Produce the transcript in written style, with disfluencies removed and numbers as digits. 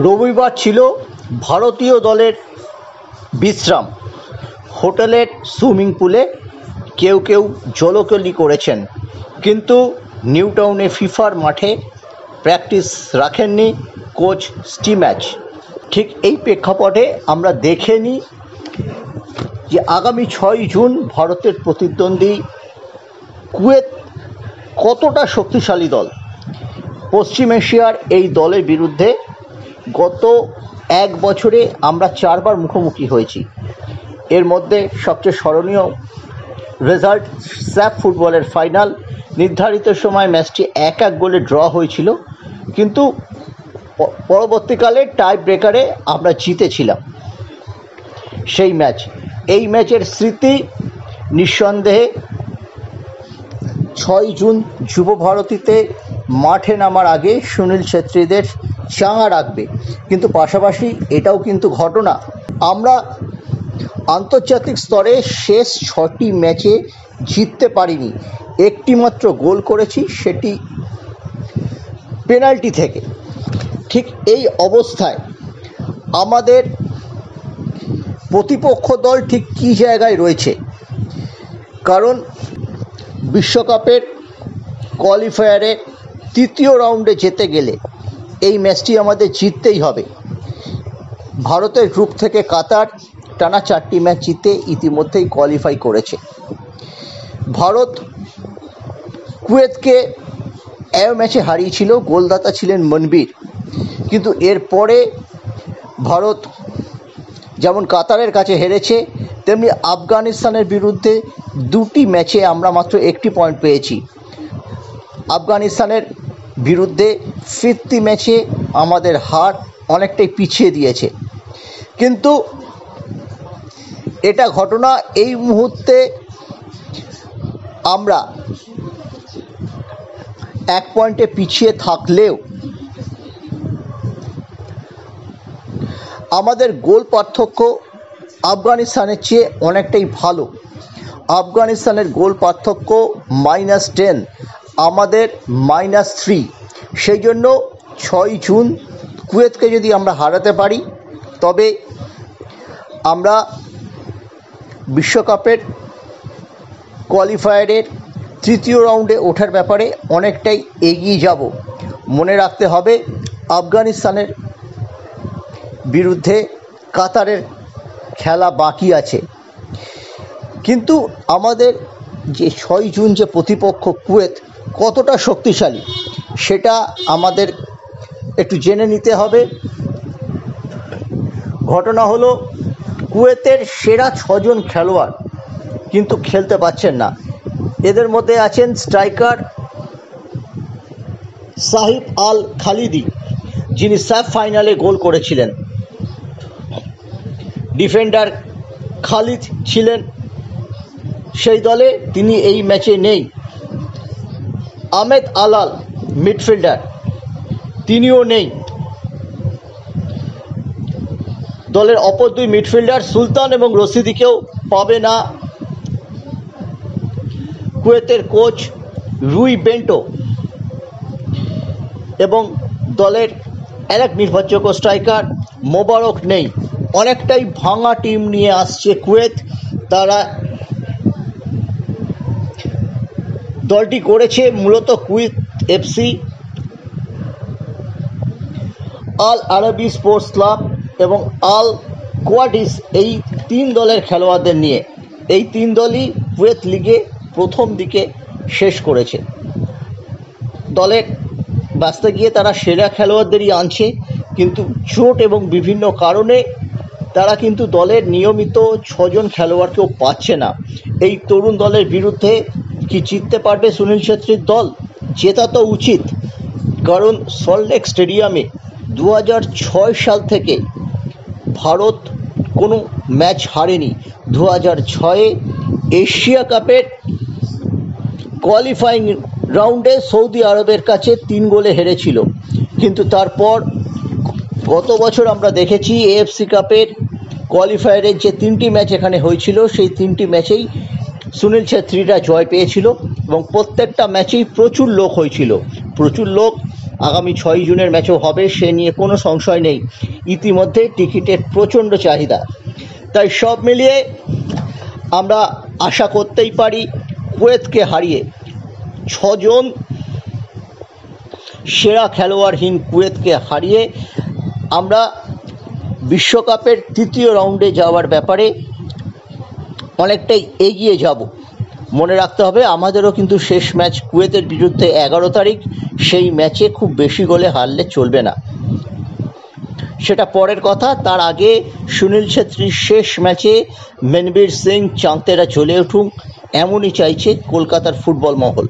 রবিবার ছিল ভারতীয় দলের বিশ্রাম। হোটেলের সুইমিং পুলে কেউ কেউ জলকেলি করেছেন, কিন্তু নিউ টাউনে ফিফার মাঠে প্র্যাকটিস রাখেননি কোচ স্টিভ ম্যাচ। ঠিক এই প্রেক্ষাপটে আমরা দেখে নিই যে আগামী 6 জুন ভারতের প্রতিদ্বন্দ্বী কুয়েত কতটা শক্তিশালী দল। পশ্চিম এশিয়ার এই দলের বিরুদ্ধে গত 1 বছরে আমরা 4 বার মুখোমুখি হয়েছি। এর মধ্যে সবচেয়ে স্মরণীয় রেজাল্ট স্যাফ ফুটবলের ফাইনাল। নির্ধারিত সময় ম্যাচটি 1-1 গোলে ড্র হয়েছিল, কিন্তু পরবর্তীকালে টাই ব্রেকারে আমরা জিতেছিলাম সেই ম্যাচ। এই ম্যাচের স্মৃতি নিঃসন্দেহে 6 জুন যুব ভারতীতে মাঠে নামার আগে সুনীল ছেত্রীদের চাঙা রাখবে। কিন্তু পাশাপাশি এটাও কিন্তু ঘটনা, আমরা আন্তর্জাতিক স্তরে শেষ 6টি ম্যাচে জিততে পারিনি। একটি মাত্র গোল করেছি, সেটি পেনাল্টি থেকে। ঠিক এই অবস্থায় আমাদের প্রতিপক্ষ দল ঠিক কী জায়গায় রয়েছে, কারণ বিশ্বকাপের কোয়ালিফায়ারে 3য় রাউন্ডে যেতে গেলে এই ম্যাচটি আমাদের জিততেই হবে। ভারতের গ্রুপ থেকে কাতার টানা 4টি ম্যাচ জিতে ইতিমধ্যেই কোয়ালিফাই করেছে। ভারত কুয়েতকে ম্যাচে হারিয়েছিল, গোলদাতা ছিলেন মনবীর। কিন্তু এরপরে ভারত যেমন কাতারের কাছে হেরেছে, তেমনি আফগানিস্তানের বিরুদ্ধে 2টি ম্যাচে আমরা মাত্র 1টি পয়েন্ট পেয়েছি। আফগানিস্তানের বিরুদ্ধে 5th ম্যাচে আমাদের হার অনেকটাই পিছিয়ে দিয়েছে। কিন্তু এটা ঘটনা, এই মুহূর্তে আমরা 1 পয়েন্টে পিছিয়ে থাকলেও আমাদের গোল পার্থক্য আফগানিস্তানের চেয়ে অনেকটাই ভালো। আফগানিস্তানের গোল পার্থক্য -10, আমাদের -3। সেই জন্য 6 জুন কুয়েতকে যদি আমরা হারাতে পারি, তবে আমরা বিশ্বকাপের কোয়ালিফায়ারের 3য় রাউন্ডে ওঠার ব্যাপারে অনেকটাই এগিয়ে যাব। মনে রাখতে হবে আফগানিস্তানের বিরুদ্ধে কাতারের খেলা বাকি আছে। কিন্তু আমাদের যে 6 জুন যে প্রতিপক্ষ কুয়েত কতটা শক্তিশালী, সেটা আমাদের একটু জেনে নিতে হবে। ঘটনা হলো, কুয়েতের সেরা 6 জন খেলোয়াড় কিন্তু খেলতে পারছেন না। এদের মধ্যে আছেন স্ট্রাইকার সাহিব আল খালিদি, যিনি স্যাফ ফাইনালে গোল করেছিলেন। ডিফেন্ডার খালিদ ছিলেন সেই দলে, তিনি এই ম্যাচে নেই। আহমেদ আলাল মিডফিল্ডার, তিনিও নেই। দলের অপর 2 মিডফিল্ডার সুলতান এবং রশিদিকেও পাবে না কুয়েতের কোচ রুই বেন্টো। এবং দলের আরেক নির্ভরযোগ্য স্ট্রাইকার মোবারক নেই। অনেকটাই ভাঙা টিম নিয়ে আসছে কুয়েত। তারা দলটি করেছে মূলত কুয়েত এফসি, আল আরবি স্পোর্টস ক্লাব এবং আল কোয়াডিস, এই 3 দলের খেলোয়াড়দের নিয়ে। এই 3 দলই কুয়েত লিগে প্রথম দিকে শেষ করেছে। দলের বাঁচতে গিয়ে তারা সেরা খেলোয়াড়দেরই আনছে, কিন্তু চোট এবং বিভিন্ন কারণে তারা কিন্তু দলের নিয়মিত 6 জন খেলোয়াড়কেও পাচ্ছে না। এই তরুণ দলের বিরুদ্ধে কি জিততে পারবে সুনীল ছেত্রীর দল? জেতা তো উচিত, কারণ সল্টলেক স্টেডিয়ামে 2006 সাল থেকে ভারত কোনো ম্যাচ হারেনি। 2006-এ এশিয়া কাপের কোয়ালিফাইং রাউন্ডে সৌদি আরবের কাছে 3 গোলে হেরেছিল। কিন্তু তারপর গত বছর আমরা দেখেছি এএফসি কাপের কোয়ালিফায়ারের যে 3টি ম্যাচ এখানে হয়েছিল, সেই 3টি ম্যাচেই সুনীল ছেত্রীরা জয় পেয়েছিল এবং প্রত্যেকটা ম্যাচেই প্রচুর লোক হয়েছিল। প্রচুর লোক আগামী 6 জুনের ম্যাচও হবে, সে নিয়ে কোনো সংশয় নেই। ইতিমধ্যে টিকিটের প্রচণ্ড চাহিদা, তাই সব মিলিয়ে আমরা আশা করতেই পারি কুয়েতকে হারিয়ে 6 জন সেরা খেলোয়াড়হীন কুয়েতকে হারিয়ে আমরা বিশ্বকাপের তৃতীয় রাউন্ডে যাওয়ার ব্যাপারে অনেকটাই এগিয়ে যাব। মনে রাখতে হবে আমাদেরও কিন্তু শেষ ম্যাচ কুয়েতের বিরুদ্ধে 11 তারিখ, সেই ম্যাচে খুব বেশি গোলে হারলে চলবে না, সেটা পরের কথা। তার আগে সুনীল ছেত্রীর শেষ ম্যাচে মনবীর সিং চান্তেরা চলে উঠুক, এমনই চাইছে কলকাতার ফুটবল মহল।